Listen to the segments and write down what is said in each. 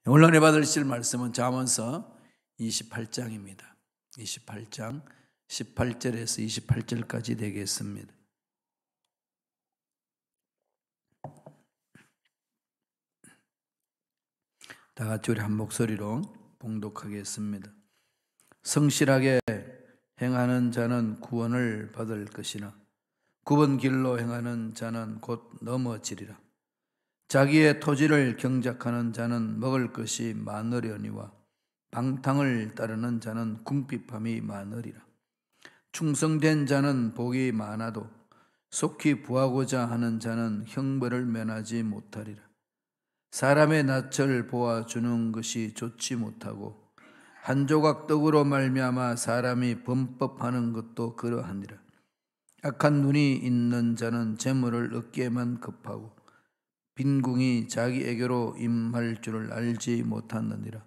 오늘 은혜 받으실 말씀은 잠언서 28장입니다. 28장 18절에서 28절까지 되겠습니다. 다 같이 우리 한 목소리로 봉독하겠습니다. 성실하게 행하는 자는 구원을 받을 것이나 굽은 길로 행하는 자는 곧 넘어지리라. 자기의 토지를 경작하는 자는 먹을 것이 많으려니와 방탕을 따르는 자는 궁핍함이 많으리라. 충성된 자는 복이 많아도 속히 구하고자 하는 자는 형벌을 면하지 못하리라. 사람의 낯을 보아주는 것이 좋지 못하고 한 조각 떡으로 말미암아 사람이 범법하는 것도 그러하니라. 악한 눈이 있는 자는 재물을 얻기에만 급하고 빈궁이 자기에게로 임할 줄을 알지 못하느니라.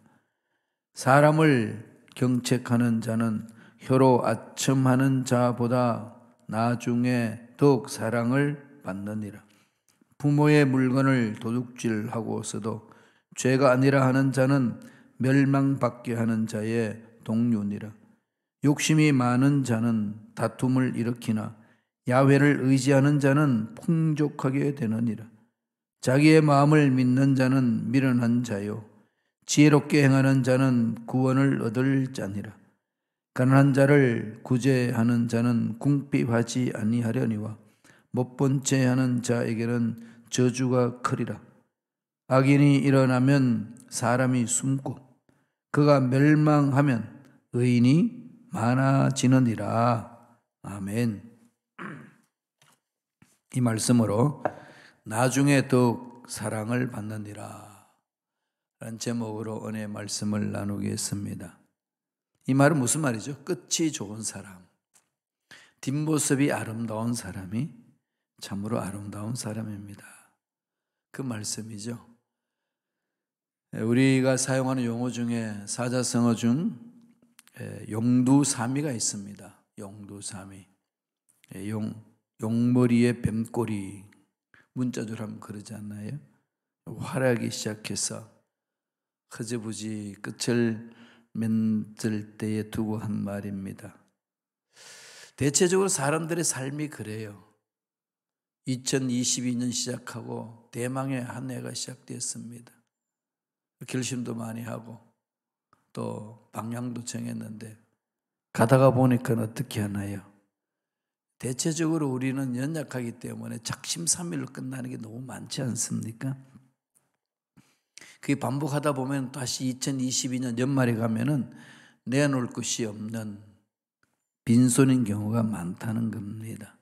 사람을 경책하는 자는 혀로 아첨하는 자보다 나중에 더욱 사랑을 받느니라. 부모의 물건을 도둑질하고서도 죄가 아니라 하는 자는 멸망받게 하는 자의 동류니라. 욕심이 많은 자는 다툼을 일으키나 야훼를 의지하는 자는 풍족하게 되느니라. 자기의 마음을 믿는 자는 미련한 자요 지혜롭게 행하는 자는 구원을 얻을 자니라. 가난한 자를 구제하는 자는 궁핍하지 아니하려니와 못본 채 하는 자에게는 저주가 크리라. 악인이 일어나면 사람이 숨고 그가 멸망하면 의인이 많아지느니라. 아멘. 이 말씀으로 나중에 더욱 사랑을 받느니라 라는 제목으로 은혜의 말씀을 나누겠습니다. 이 말은 무슨 말이죠? 끝이 좋은 사람, 뒷모습이 아름다운 사람이 참으로 아름다운 사람입니다. 그 말씀이죠. 우리가 사용하는 용어 중에 사자성어 중 용두사미가 있습니다. 용두사미, 용머리에 뱀꼬리, 문자적으로 하면 그러지 않나요? 활약이 시작해서 흐지부지 끝을 맺을 때에 두고 한 말입니다. 대체적으로 사람들의 삶이 그래요. 2022년 시작하고 대망의 한 해가 시작됐습니다. 결심도 많이 하고 또 방향도 정했는데 가다가 보니까 어떻게 하나요? 대체적으로 우리는 연약하기 때문에 작심삼일로 끝나는 게 너무 많지 않습니까? 그게 반복하다 보면 다시 2022년 연말에 가면은 내놓을 것이 없는 빈손인 경우가 많다는 겁니다.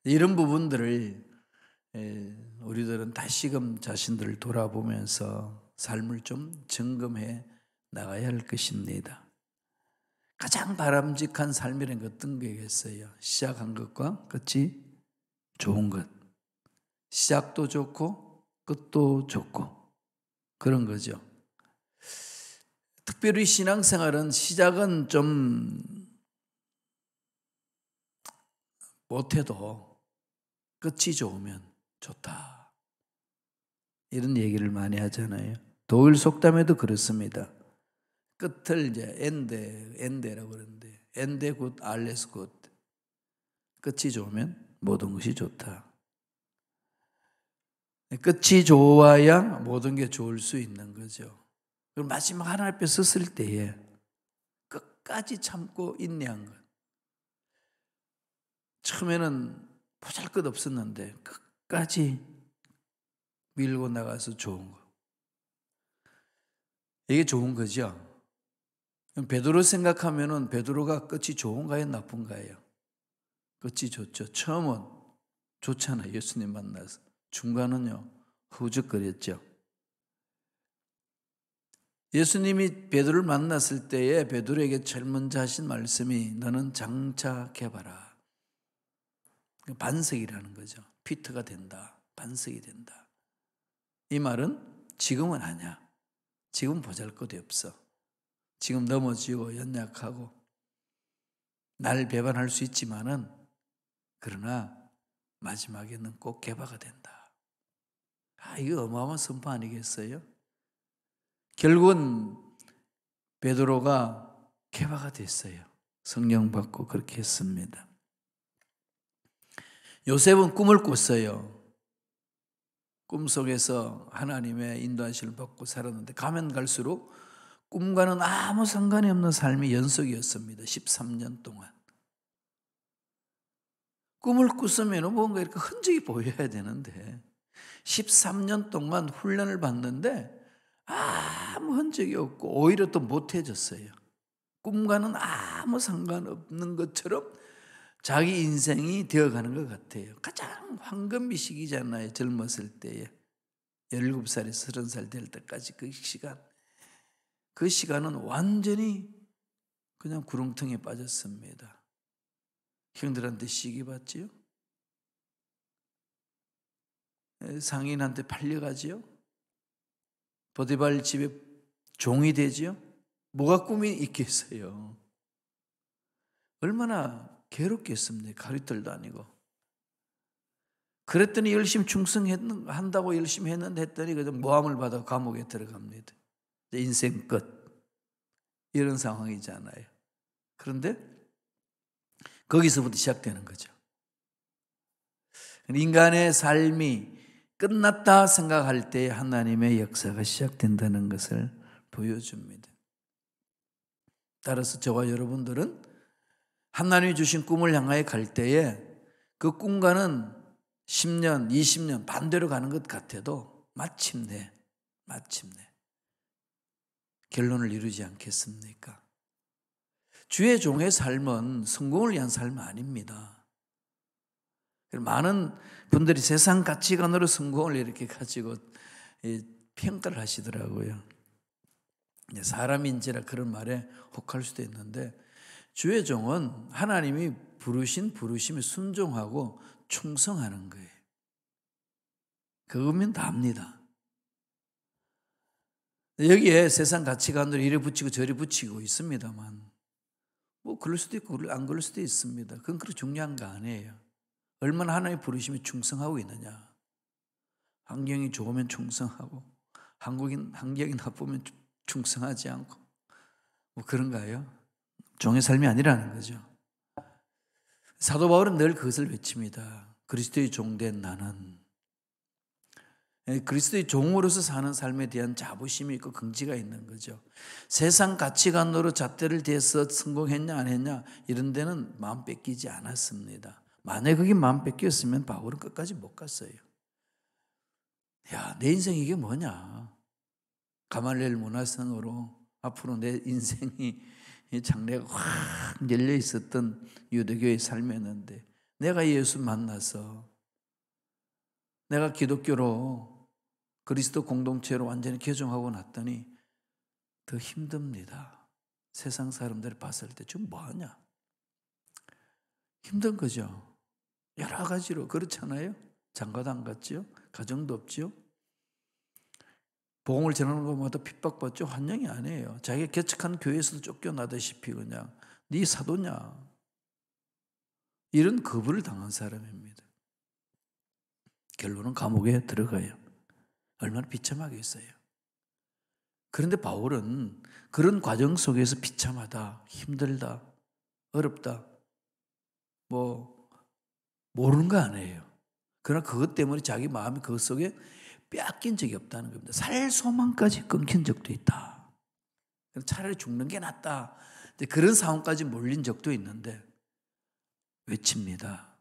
이런 부분들을 우리들은 다시금 자신들을 돌아보면서 삶을 좀 점검해 나가야 할 것입니다. 가장 바람직한 삶이라는 게 어떤 거겠어요? 시작한 것과 끝이 좋은 것. 시작도 좋고 끝도 좋고 그런 거죠. 특별히 신앙생활은 시작은 좀 못해도 끝이 좋으면 좋다. 이런 얘기를 많이 하잖아요. 독일 속담에도 그렇습니다. 끝을 이제 엔데라고 그러는데 엔데 굿 알레스 굿. 끝이 좋으면 모든 것이 좋다. 끝이 좋아야 모든 게 좋을 수 있는 거죠. 그리고 마지막 하나님 앞에 섰을 때에 끝까지 참고 인내한 것. 처음에는 보잘것없었는데 끝까지 밀고 나가서 좋은 거. 이게 좋은 거죠. 베드로 생각하면은 베드로가 끝이 좋은가요, 나쁜가요? 끝이 좋죠. 처음은 좋잖아요. 예수님 만나서. 중간은요, 후적거렸죠. 예수님이 베드로를 만났을 때에 베드로에게 제일 먼저 하신 말씀이 너는 장착해봐라. 반석이라는 거죠. 피트가 된다. 반석이 된다. 이 말은 지금은 아니야. 지금 보잘것이 없어. 지금 넘어지고 연약하고 날 배반할 수 있지만은 그러나 마지막에는 꼭 개바가 된다. 이거 어마어마한 선포 아니겠어요? 결국은 베드로가 개바가 됐어요. 성령 받고 그렇게 했습니다. 요셉은 꿈을 꿨어요. 꿈속에서 하나님의 인도하심을 받고 살았는데 가면 갈수록 꿈과는 아무 상관이 없는 삶이 연속이었습니다. 13년 동안. 꿈을 꿨으면 뭔가 이렇게 흔적이 보여야 되는데 13년 동안 훈련을 받는데 아무 흔적이 없고 오히려 또 못해졌어요. 꿈과는 아무 상관없는 것처럼 자기 인생이 되어가는 것 같아요. 가장 황금비 시기잖아요. 젊었을 때에 17살에서 30살 될 때까지 그 시간은 완전히 그냥 구렁텅이에 빠졌습니다. 형들한테 시기 받지요? 상인한테 팔려가지요? 보디발 집에 종이 되지요? 뭐가 꿈이 있겠어요? 얼마나 괴롭겠습니까? 가리털도 아니고. 그랬더니 열심히 충성한다고 열심히 했더니 그냥 모함을 받아 감옥에 들어갑니다. 인생 끝. 이런 상황이잖아요. 그런데 거기서부터 시작되는 거죠. 인간의 삶이 끝났다 생각할 때 하나님의 역사가 시작된다는 것을 보여줍니다. 따라서 저와 여러분들은 하나님이 주신 꿈을 향하여 갈 때에 그 꿈과는 10년, 20년 반대로 가는 것 같아도 마침내 결론을 이루지 않겠습니까? 주의 종의 삶은 성공을 위한 삶은 아닙니다. 많은 분들이 세상 가치관으로 성공을 이렇게 가지고 평가를 하시더라고요. 사람인지라 그런 말에 혹할 수도 있는데 주의 종은 하나님이 부르신 부르심에 순종하고 충성하는 거예요. 그거면 답니다. 여기에 세상 가치관으로 이리 붙이고 저리 붙이고 있습니다만 뭐 그럴 수도 있고 안 그럴 수도 있습니다. 그건 그렇게 중요한 거 아니에요. 얼마나 하나님의 부르심에 충성하고 있느냐. 환경이 좋으면 충성하고 환경이 나쁘면 충성하지 않고 뭐 그런가요? 종의 삶이 아니라는 거죠. 사도 바울은 늘 그것을 외칩니다. 그리스도의 종된 나는 그리스도의 종으로서 사는 삶에 대한 자부심이 있고 긍지가 있는 거죠. 세상 가치관으로 잣대를 대서 성공했냐 안 했냐 이런 데는 마음 뺏기지 않았습니다. 만약에 그게 마음 뺏겼으면 바울은 끝까지 못 갔어요. 야, 내 인생 이게 뭐냐. 가말리엘 문화생으로 앞으로 내 인생이 장래가 확 열려 있었던 유대교의 삶이었는데 내가 예수 만나서 내가 기독교로 그리스도 공동체로 완전히 개종하고 났더니 더 힘듭니다. 세상 사람들이 봤을 때 지금 뭐하냐? 힘든 거죠. 여러 가지로 그렇잖아요. 장가도 안 갔지요. 가정도 없지요. 복음을 전하는 것마다 핍박받죠. 환영이 아니에요. 자기가 개척한 교회에서도 쫓겨나다시피 그냥 네 사도냐. 이런 거부를 당한 사람입니다. 결론은 감옥에 들어가요. 얼마나 비참하겠어요. 그런데 바울은 그런 과정 속에서 비참하다, 힘들다, 어렵다, 뭐 모르는 거 아니에요. 그러나 그것 때문에 자기 마음이 그것 속에 빼앗긴 적이 없다는 겁니다. 살 소망까지 끊긴 적도 있다. 차라리 죽는 게 낫다. 그런 상황까지 몰린 적도 있는데 외칩니다.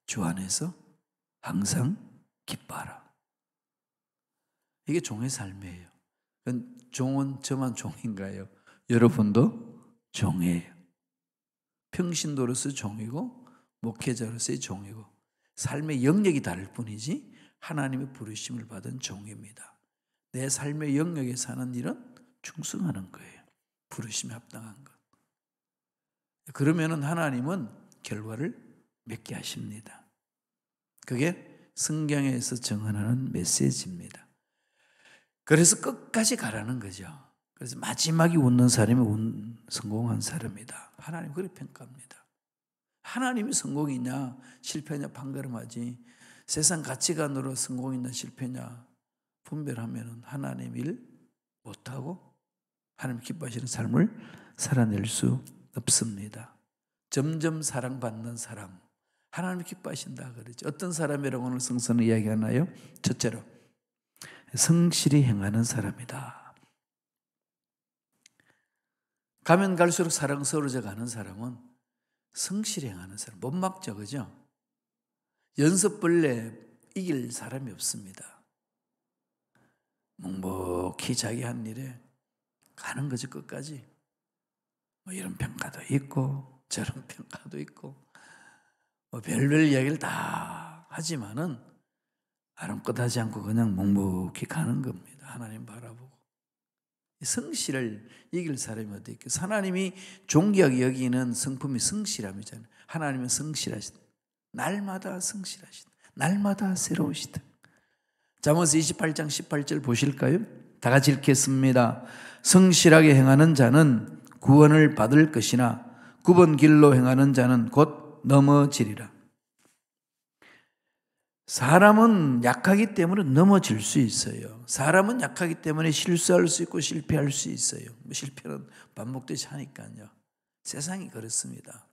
주 안에서 항상 기뻐하라. 이게 종의 삶이에요. 종은 저만 종인가요? 여러분도 종이에요. 평신도로서 종이고 목회자로서의 종이고 삶의 영역이 다를 뿐이지 하나님의 부르심을 받은 종입니다. 내 삶의 영역에 사는 일은 충성하는 거예요. 부르심에 합당한 것. 그러면은 하나님은 결과를 맺게 하십니다. 그게 성경에서 정언하는 메시지입니다. 그래서 끝까지 가라는 거죠. 그래서 마지막에 웃는 사람이 성공한 사람이다. 하나님 그렇게 평가합니다. 하나님이 성공이냐 실패냐 판가름하지 세상 가치관으로 성공이냐 실패냐 분별하면 하나님 일 못하고 하나님 기뻐하시는 삶을 살아낼 수 없습니다. 점점 사랑받는 사람, 하나님 기뻐하신다 그러죠. 어떤 사람이라고 오늘 성서는 이야기하나요? 첫째로 성실히 행하는 사람이다. 가면 갈수록 사랑스러워져 가는 사람은 성실히 행하는 사람, 못 막죠, 그죠? 연습벌레 이길 사람이 없습니다. 묵묵히 자기 한 일에 가는 거죠, 끝까지. 뭐 이런 평가도 있고 저런 평가도 있고 뭐 별별 이야기를 다 하지만은 아랑곳하지 않고 그냥 묵묵히 가는 겁니다. 하나님 바라보고. 성실을 이길 사람이 어디 있겠어요? 하나님이 존귀하게 여기는 성품이 성실함이잖아요. 하나님은 성실하시다. 날마다 성실하시다. 날마다 새로우시다. 잠언서 28장 18절 보실까요? 다 같이 읽겠습니다. 성실하게 행하는 자는 구원을 받을 것이나 굽은 길로 행하는 자는 곧 넘어지리라. 사람은 약하기 때문에 넘어질 수 있어요. 사람은 약하기 때문에 실수할 수 있고 실패할 수 있어요. 실패는 반복되지 않으니까요. 세상이 그렇습니다.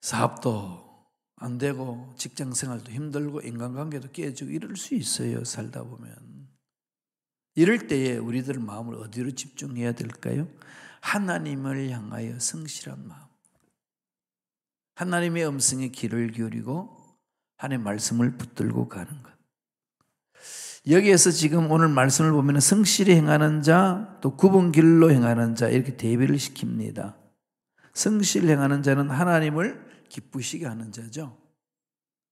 사업도 안 되고 직장 생활도 힘들고 인간관계도 깨지고 이럴 수 있어요. 살다 보면. 이럴 때에 우리들 마음을 어디로 집중해야 될까요? 하나님을 향하여 성실한 마음. 하나님의 음성에 귀를 기울이고 하나님의 말씀을 붙들고 가는 것. 여기에서 지금 오늘 말씀을 보면 성실히 행하는 자, 또 굽은 길로 행하는 자 이렇게 대비를 시킵니다. 성실히 행하는 자는 하나님을 기쁘시게 하는 자죠.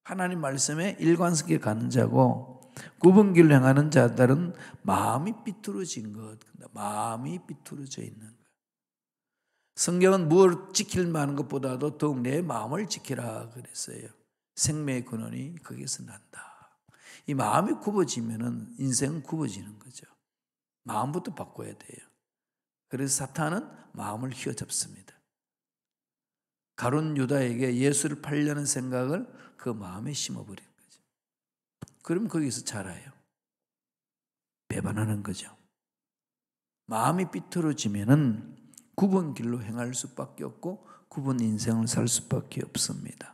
하나님 말씀에 일관성있게 가는 자고 굽은 길로 행하는 자들은 마음이 삐뚤어진 것, 마음이 삐뚤어져 있는 것. 성경은 무엇을 지킬 만한 것보다도 더욱 내 마음을 지키라 그랬어요. 생명의 근원이 거기에서 난다. 이 마음이 굽어지면 인생은 굽어지는 거죠. 마음부터 바꿔야 돼요. 그래서 사탄은 마음을 휘어잡습니다. 가룟 유다에게 예수를 팔려는 생각을 그 마음에 심어버린 거죠. 그럼 거기서 자라요. 배반하는 거죠. 마음이 삐뚤어지면은 굽은 길로 행할 수밖에 없고 굽은 인생을 살 수밖에 없습니다.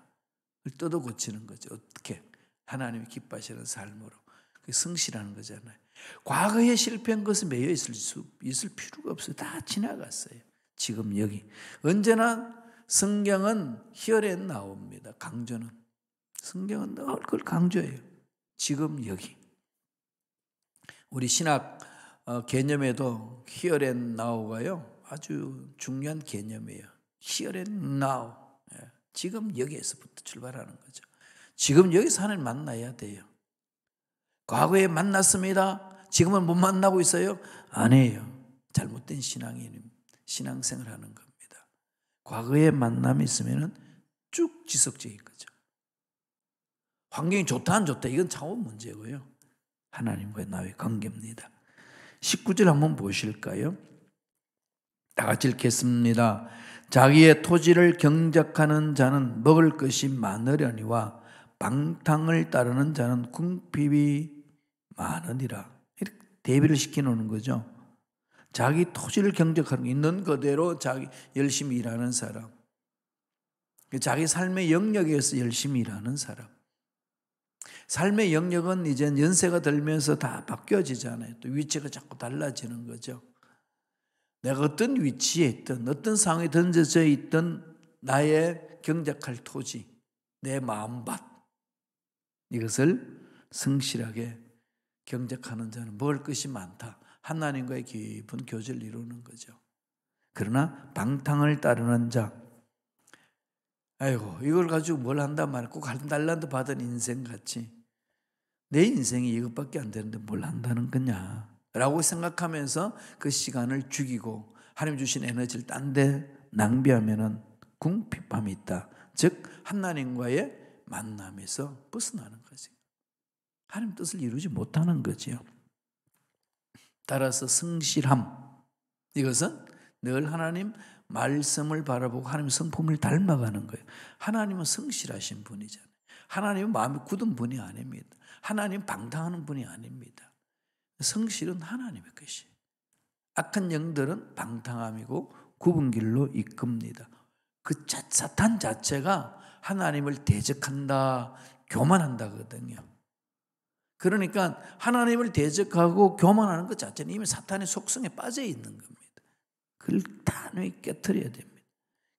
그걸 뜯어 고치는 거죠. 어떻게? 하나님이 기뻐하시는 삶으로. 그게 성실하는 거잖아요. 과거에 실패한 것은 매여 있을 필요가 없어요. 다 지나갔어요. 지금 여기. 언제나 성경은 히어에 나옵니다. 강조는. 성경은 늘 그걸 강조해요. 지금 여기. 우리 신학 개념에도 히어에 나오가요. 아주 중요한 개념이에요. Here and now. 지금 여기에서부터 출발하는 거죠. 지금 여기서 하나님 만나야 돼요. 과거에 만났습니다. 지금은 못 만나고 있어요? 아니에요. 잘못된 신앙생활 하는 겁니다. 과거에 만남이 있으면 쭉 지속적인 거죠. 환경이 좋다 안 좋다 이건 차원 문제고요. 하나님과의 나의 관계입니다. 19절 한번 보실까요? 다 같이 읽겠습니다. 자기의 토지를 경작하는 자는 먹을 것이 많으려니와 방탕을 따르는 자는 궁핍이 많으니라. 이렇게 대비를 시켜놓는 거죠. 자기 토지를 경작하는 있는 그대로 자기 열심히 일하는 사람, 자기 삶의 영역에서 열심히 일하는 사람. 삶의 영역은 이제 연세가 들면서 다 바뀌어지잖아요. 또 위치가 자꾸 달라지는 거죠. 내가 어떤 위치에 있든 어떤 상황에 던져져 있든 나의 경작할 토지, 내 마음밭 이것을 성실하게 경작하는 자는 먹을 것이 많다. 하나님과의 깊은 교제를 이루는 거죠. 그러나 방탕을 따르는 자, 아이고 이걸 가지고 뭘 한단 말이야. 꼭 한 달란트 받은 인생같이 내 인생이 이것밖에 안 되는데 뭘 한다는 거냐 라고 생각하면서 그 시간을 죽이고 하나님 주신 에너지를 딴 데 낭비하면 궁핍함이 있다. 즉 하나님과의 만남에서 벗어나는 거죠. 하나님 뜻을 이루지 못하는 거지요. 따라서 성실함, 이것은 늘 하나님 말씀을 바라보고 하나님 성품을 닮아가는 거예요. 하나님은 성실하신 분이잖아요. 하나님은 마음이 굳은 분이 아닙니다. 하나님 방탕하는 분이 아닙니다. 성실은 하나님의 것이. 악한 영들은 방탕함이고 굽은 길로 이끕니다. 그 사탄 자체가 하나님을 대적한다, 교만한다거든요. 그러니까 하나님을 대적하고 교만하는 것 자체는 이미 사탄의 속성에 빠져 있는 겁니다. 그걸 단호히 깨트려야 됩니다.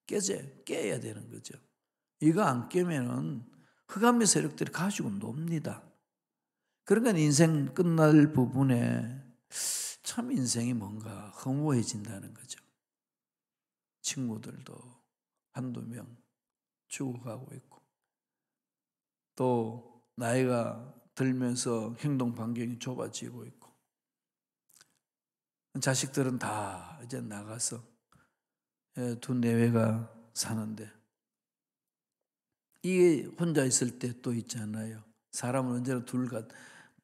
깨야 되는 거죠. 이거 안 깨면은 흑암의 세력들이 가지고 놉니다. 그러니까 인생 끝날 부분에 참 인생이 뭔가 허무해진다는 거죠. 친구들도 한두 명 죽어가고 있고, 또 나이가 들면서 행동 반경이 좁아지고 있고, 자식들은 다 이제 나가서 두 내외가 사는데, 이게 혼자 있을 때 또 있잖아요. 사람은 언제나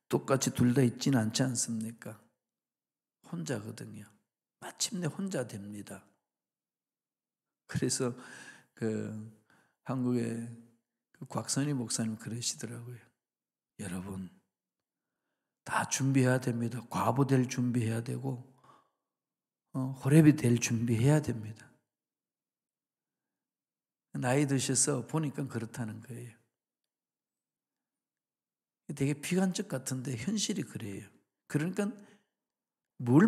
똑같이 둘 다 있지는 않지 않습니까? 혼자거든요. 마침내 혼자 됩니다. 그래서 한국의 곽선희 목사님 그러시더라고요. 여러분, 다 준비해야 됩니다. 과부 될 준비해야 되고, 호렙이 될 준비해야 됩니다. 나이 드셔서 보니까 그렇다는 거예요. 되게 비관적 같은데 현실이 그래요. 그러니까 뭘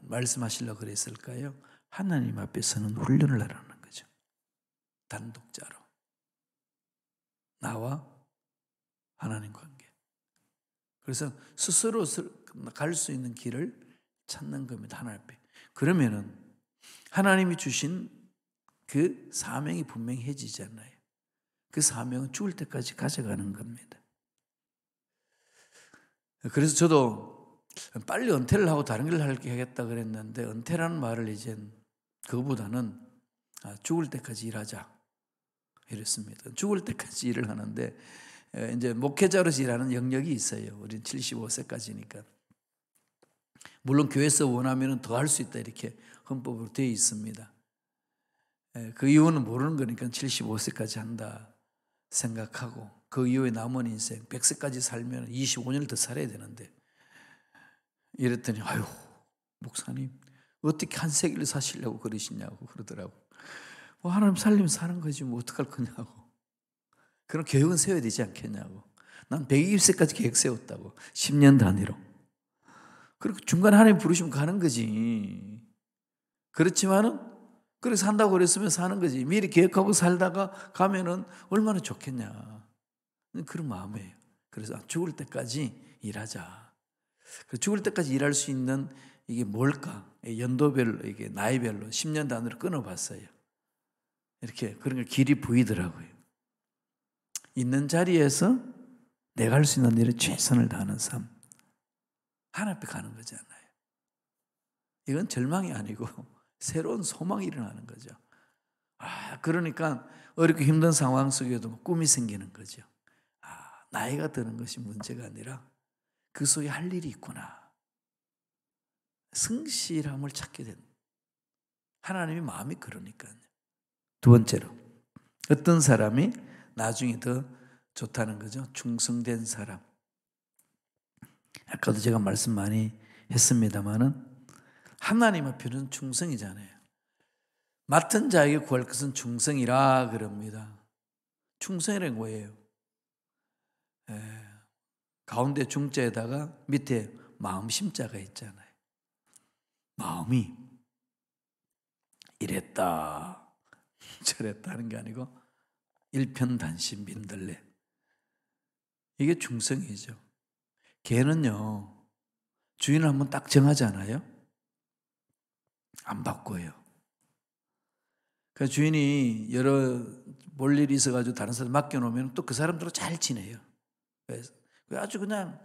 말씀하시려고 그랬을까요? 하나님 앞에서는 훈련을 하라는 거죠. 단독자로. 나와 하나님 관계. 그래서 스스로 갈 수 있는 길을 찾는 겁니다. 하나님 앞에. 그러면은 하나님이 주신 그 사명이 분명히 해지잖아요. 그 사명은 죽을 때까지 가져가는 겁니다. 그래서 저도 빨리 은퇴를 하고 다른 길을 하겠다 그랬는데, 은퇴라는 말을 이젠 그거보다는 죽을 때까지 일하자 이랬습니다. 죽을 때까지 일을 하는데, 이제 목회자로서 일하는 영역이 있어요. 우린 75세까지니까. 물론 교회에서 원하면 더 할 수 있다, 이렇게 헌법으로 되어 있습니다. 그 이유는 모르는 거니까 75세까지 한다 생각하고, 그 이후에 남은 인생 100세까지 살면 25년을 더 살아야 되는데, 이랬더니 아유 목사님 어떻게 한 세기를 사시려고 그러시냐고 그러더라고. 뭐 하나님 살리면 사는 거지 뭐 어떡할 거냐고. 그런 계획은 세워야 되지 않겠냐고. 난 120세까지 계획 세웠다고. 10년 단위로. 그리고 중간에 하나님 부르시면 가는 거지. 그렇지만은 그래서 산다고 그랬으면 사는 거지. 미리 계획하고 살다가 가면은 얼마나 좋겠냐. 그런 마음이에요. 그래서 죽을 때까지 일하자. 죽을 때까지 일할 수 있는 이게 뭘까? 연도별로, 이게 나이별로 10년 단위로 끊어봤어요. 이렇게 그런 걸 길이 보이더라고요. 있는 자리에서 내가 할 수 있는 일에 최선을 다하는 삶. 하나님 앞에 가는 거잖아요. 이건 절망이 아니고 새로운 소망이 일어나는 거죠. 그러니까 어렵고 힘든 상황 속에도 꿈이 생기는 거죠. 나이가 드는 것이 문제가 아니라 그 속에 할 일이 있구나. 성실함을 찾게 된 하나님의 마음이 그러니까요. 두 번째로, 어떤 사람이 나중에 더 좋다는 거죠. 충성된 사람. 아까도 제가 말씀 많이 했습니다마는 하나님 앞에는 충성이잖아요. 맡은 자에게 구할 것은 충성이라 그럽니다. 충성이란 뭐예요? 가운데 중자에다가 밑에 마음 심자가 있잖아요. 마음이 이랬다 저랬다 하는 게 아니고 일편단심 민들레. 이게 충성이죠. 개는요, 주인을 한번 딱 정하잖아요. 안 바꿔요. 그 주인이 여러 볼 일이 있어가지고 다른 사람 맡겨놓으면 또 그 사람들하고 잘 지내요. 그래서 아주 그냥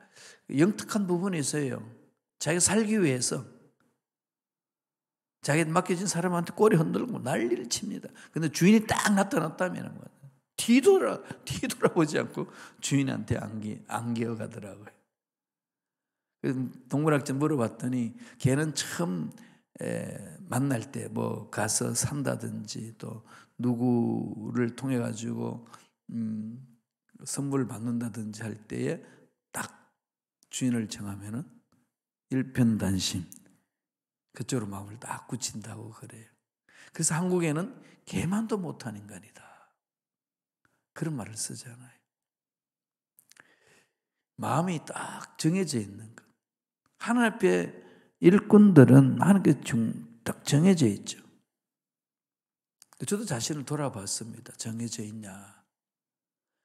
영특한 부분이 있어요. 자기가 살기 위해서 자기 맡겨진 사람한테 꼬리 흔들고 난리를 칩니다. 근데 주인이 딱 나타났다면 뒤돌아보지 않고 주인한테 안기어가더라고요. 동물학자 물어봤더니 개는 처음 만날 때 뭐 가서 산다든지 또 누구를 통해 가지고 선물을 받는다든지 할 때에 딱 주인을 정하면은 일편단심. 그쪽으로 마음을 딱 굳힌다고 그래요. 그래서 한국에는 개만도 못한 인간이다. 그런 말을 쓰잖아요. 마음이 딱 정해져 있는 것. 하나님 앞에 일꾼들은 하나님께 딱 정해져 있죠. 저도 자신을 돌아봤습니다. 정해져 있냐.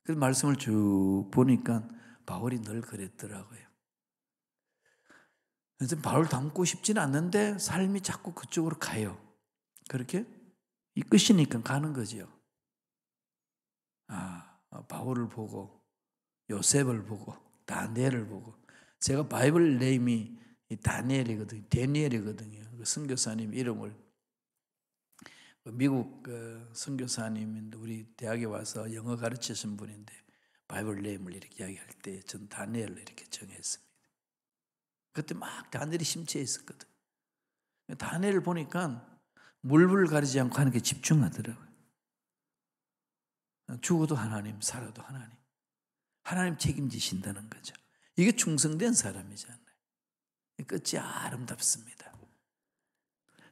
그래서 말씀을 쭉 보니까 바울이 늘 그랬더라고요. 그래서 바울 닮고 싶지는 않는데 삶이 자꾸 그쪽으로 가요. 그렇게 이끄시니까 가는 거죠. 바울을 보고 요셉을 보고 다니엘을 보고, 제가 바이블 네임이 다니엘이거든요. 그 선교사님 이름을, 미국 선교사님인데 우리 대학에 와서 영어 가르치신 분인데 바이블 네임을 이렇게 이야기할 때 전 다니엘로 이렇게 정했습니다. 그때 막 다니엘이 심취해 있었거든. 다니엘을 보니까 물불 가리지 않고 하는 게 집중하더라고요. 죽어도 하나님, 살아도 하나님. 하나님 책임지신다는 거죠. 이게 충성된 사람이잖아요. 끝이 아름답습니다.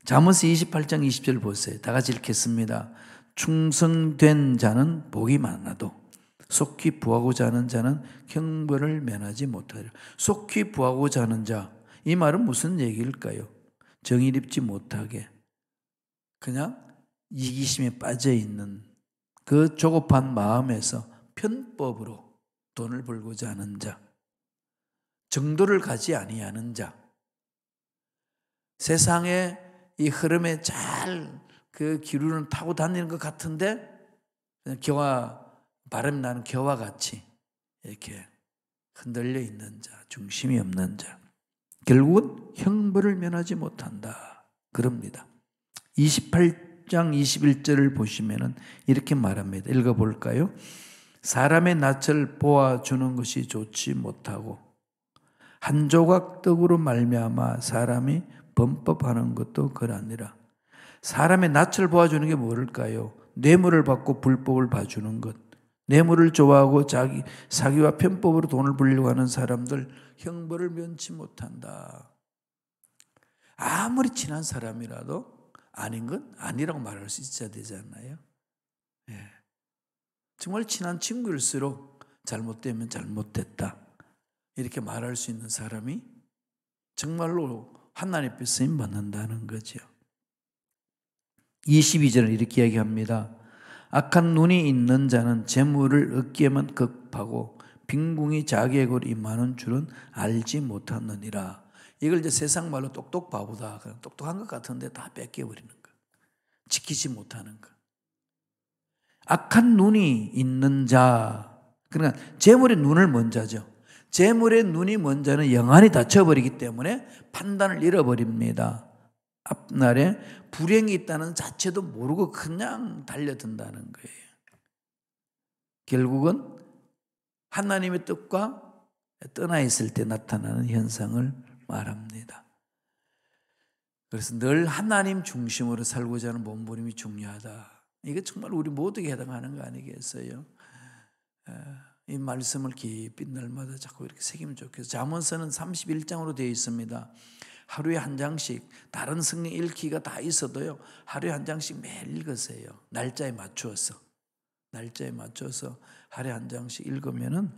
잠언서 28장 20절 보세요. 다 같이 읽겠습니다. 충성된 자는 복이 많아도 속히 부하고자 하는 자는 형벌을 면하지 못하리라. 속히 부하고자 하는 자, 이 말은 무슨 얘기일까요? 정의를 입지 못하게 그냥 이기심에 빠져있는 그 조급한 마음에서 편법으로 돈을 벌고자 하는 자, 정도를 가지 아니하는 자, 세상의 이 흐름에 잘 그 기류는 타고 다니는 것 같은데 그냥 바람 나는 겨와 같이 이렇게 흔들려 있는 자, 중심이 없는 자, 결국은 형벌을 면하지 못한다. 그럽니다. 28장 21절을 보시면은 이렇게 말합니다. 읽어볼까요? 사람의 낯을 보아주는 것이 좋지 못하고 한 조각 떡으로 말미암아 사람이 범법하는 것도 그러하니라. 사람의 낯을 보아주는 게 뭘까요? 뇌물을 받고 불법을 봐주는 것. 뇌물을 좋아하고 사기와 편법으로 돈을 벌려고 하는 사람들 형벌을 면치 못한다. 아무리 친한 사람이라도 아닌 건 아니라고 말할 수 있어야 되잖아요. 예. 정말 친한 친구일수록 잘못되면 잘못됐다 이렇게 말할 수 있는 사람이 정말로 하나님 앞에 쓰임 받는다는 거죠. 22절은 이렇게 이야기합니다. 악한 눈이 있는 자는 재물을 얻기에만 급하고 빈궁이 자기의 골 임하는 줄은 알지 못하느니라. 이걸 이제 세상 말로 똑똑 바보다, 똑똑한 것 같은데 다 뺏겨버리는 거, 지키지 못하는 거. 악한 눈이 있는 자, 그러니까 재물의 눈을 먼 자죠. 재물의 눈이 먼 자는 영안이 닫혀버리기 때문에 판단을 잃어버립니다. 앞날에 불행이 있다는 자체도 모르고 그냥 달려든다는 거예요. 결국은 하나님의 뜻과 떠나 있을 때 나타나는 현상을 말합니다. 그래서 늘 하나님 중심으로 살고자 하는 몸부림이 중요하다. 이게 정말 우리 모두에게 해당하는 거 아니겠어요? 이 말씀을 깊이 날마다 자꾸 이렇게 새기면 좋겠어요. 잠언서는 31장으로 되어 있습니다. 하루에 한 장씩, 다른 성경 읽기가 다 있어도요, 하루에 한 장씩 매일 읽으세요. 날짜에 맞추어서 하루에 한 장씩 읽으면은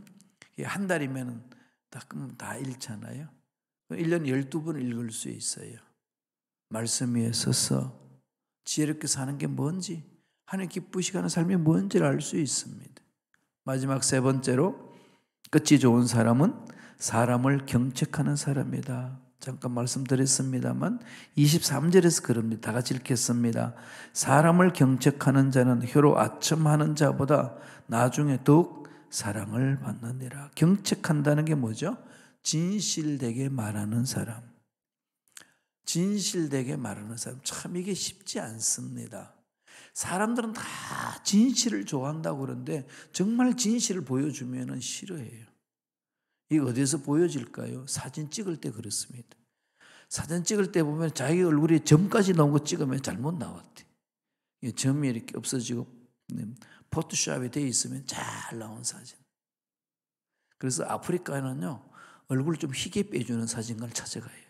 한 달이면은 다 읽잖아요. 1년 12번 읽을 수 있어요. 말씀 위에 서서 지혜롭게 사는 게 뭔지, 하나님 기쁘시게 하는 삶이 뭔지를 알 수 있습니다. 마지막 세 번째로, 끝이 좋은 사람은 사람을 경책하는 사람이다. 잠깐 말씀드렸습니다만 23절에서 그럽니다. 다 같이 읽겠습니다. 사람을 경책하는 자는 혀로 아첨하는 자보다 나중에 더욱 사랑을 받느니라. 경책한다는 게 뭐죠? 진실되게 말하는 사람. 진실되게 말하는 사람. 참 이게 쉽지 않습니다. 사람들은 다 진실을 좋아한다고 그러는데 정말 진실을 보여주면 싫어해요. 이게 어디서 보여질까요? 사진 찍을 때 그렇습니다. 사진 찍을 때 보면 자기 얼굴에 점까지 나온 거 찍으면 잘못 나왔대. 점이 이렇게 없어지고 포토샵이 되어 있으면 잘 나온 사진. 그래서 아프리카에는요, 얼굴을 좀 희게 빼주는 사진관을 찾아가요.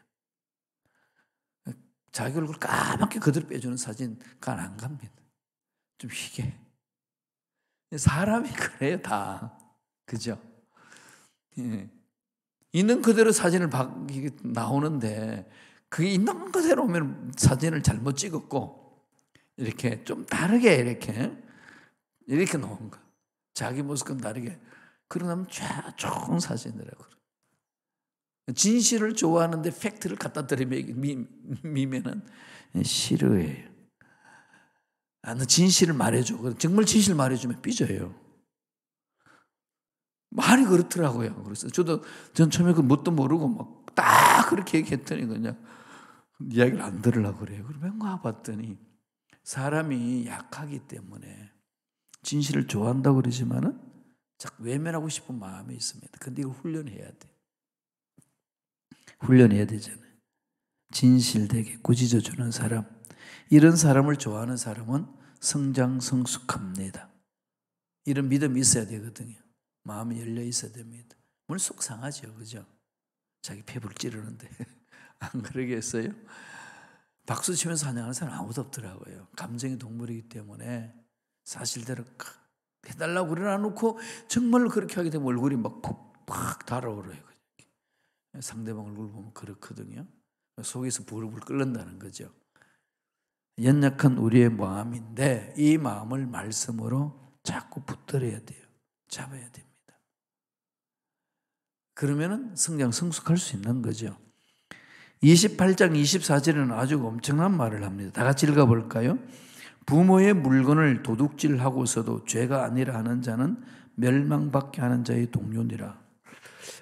자기 얼굴 까맣게 그대로 빼주는 사진 그건 안 갑니다. 좀 희게. 사람이 그래요, 다. 그죠? 예. 있는 그대로 사진을 나오는데 그게 있는 그대로 오면 사진을 잘못 찍었고 이렇게 좀 다르게 이렇게 나온 거. 자기 모습과 다르게. 그러면 좋은 사진이라고. 진실을 좋아하는데 팩트를 갖다 미면은 싫어해요. 너 진실을 말해줘. 정말 진실 말해주면 삐져요. 말이 그렇더라고요. 그래서 전 처음에 그 뭣도 모르고 막 딱 그렇게 얘기했더니 그냥 이야기를 안 들으려고 그래요. 그러면 봤더니 사람이 약하기 때문에 진실을 좋아한다고 그러지만은 자꾸 외면하고 싶은 마음이 있습니다. 근데 이거 훈련해야 돼. 훈련해야 되잖아요. 진실되게 꾸짖어주는 사람. 이런 사람을 좋아하는 사람은 성장성숙합니다. 이런 믿음이 있어야 되거든요. 마음이 열려 있어야 됩니다. 물론 속상하죠. 그죠? 자기 폐부를 찌르는데 안 그러겠어요? 박수 치면서 환영하는 사람 아무도 없더라고요. 감정의 동물이기 때문에 사실대로 해달라고 그래놔놓고 정말로 그렇게 하게 되면 얼굴이 막 푹 달아오르요. 상대방 얼굴 보면 그렇거든요. 속에서 부글부글 끓는다는 거죠. 연약한 우리의 마음인데 이 마음을 말씀으로 자꾸 붙들어야 돼요. 잡아야 됩니다. 그러면은 성숙할 수 있는 거죠. 28장 24절에는 아주 엄청난 말을 합니다. 다 같이 읽어볼까요? 부모의 물건을 도둑질하고서도 죄가 아니라 하는 자는 멸망받게 하는 자의 동료니라.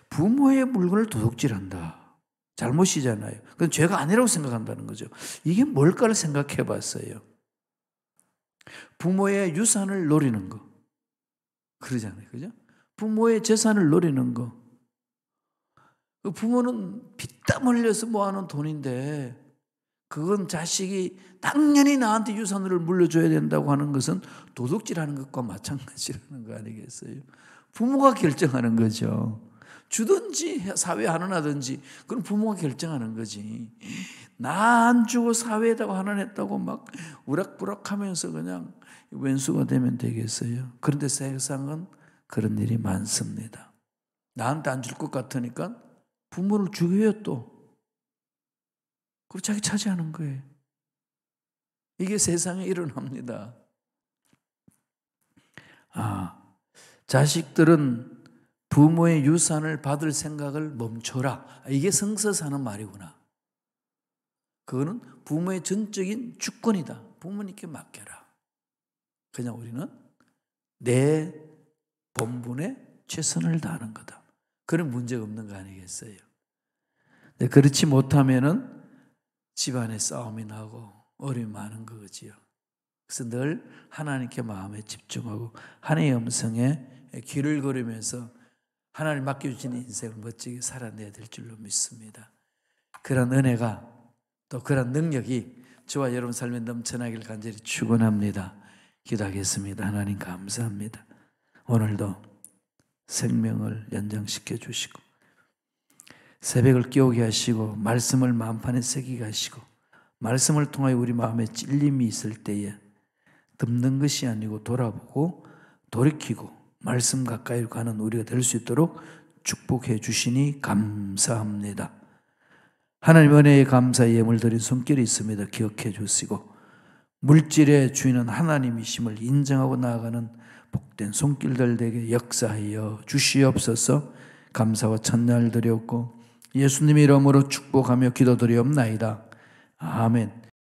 부모의 물건을 도둑질한다. 잘못이잖아요. 그건 죄가 아니라고 생각한다는 거죠. 이게 뭘까를 생각해 봤어요. 부모의 유산을 노리는 거. 그러잖아요. 그죠? 부모의 재산을 노리는 거. 부모는 피땀 흘려서 모아놓은 돈인데 그건 자식이 당연히 나한테 유산을 물려줘야 된다고 하는 것은 도둑질하는 것과 마찬가지라는 거 아니겠어요? 부모가 결정하는 거죠. 주든지 사회에 하나든지 그건 부모가 결정하는 거지. 나 안 주고 사회에다가 하나 냈다고 막 우락부락하면서 그냥 왼수가 되면 되겠어요? 그런데 세상은 그런 일이 많습니다. 나한테 안 줄 것 같으니까 부모를 죽여요 또. 그리고 자기 차지하는 거예요. 이게 세상에 일어납니다. 자식들은 부모의 유산을 받을 생각을 멈춰라. 이게 성서에서 하는 말이구나. 그거는 부모의 전적인 주권이다. 부모님께 맡겨라. 그냥 우리는 내 본분에 최선을 다하는 거다. 그런 문제가 없는 거 아니겠어요? 근데 그렇지 못하면은 집안에 싸움이 나고 어려움이 많은 거지요. 그래서 늘 하나님께 마음에 집중하고 하나님의 음성에 귀를 걸으면서 하나님 맡겨주신 인생을 멋지게 살아내야 될 줄로 믿습니다. 그런 은혜가 또 그런 능력이 저와 여러분 삶에 넘쳐나길 간절히 축원합니다. 기도하겠습니다. 하나님 감사합니다. 오늘도 생명을 연장시켜 주시고 새벽을 깨우게 하시고 말씀을 마음판에 새기게 하시고 말씀을 통하여 우리 마음에 찔림이 있을 때에 덮는 것이 아니고 돌아보고 돌이키고 말씀 가까이로 가는 우리가 될 수 있도록 축복해 주시니 감사합니다. 하나님 은혜에 감사의 예물 드린 손길이 있습니다. 기억해 주시고 물질의 주인은 하나님이심을 인정하고 나아가는 복된 손길들 되게 역사하여 주시옵소서. 감사와 찬양을 드렸고 예수님의 이름으로 축복하며 기도드리옵나이다. 아멘.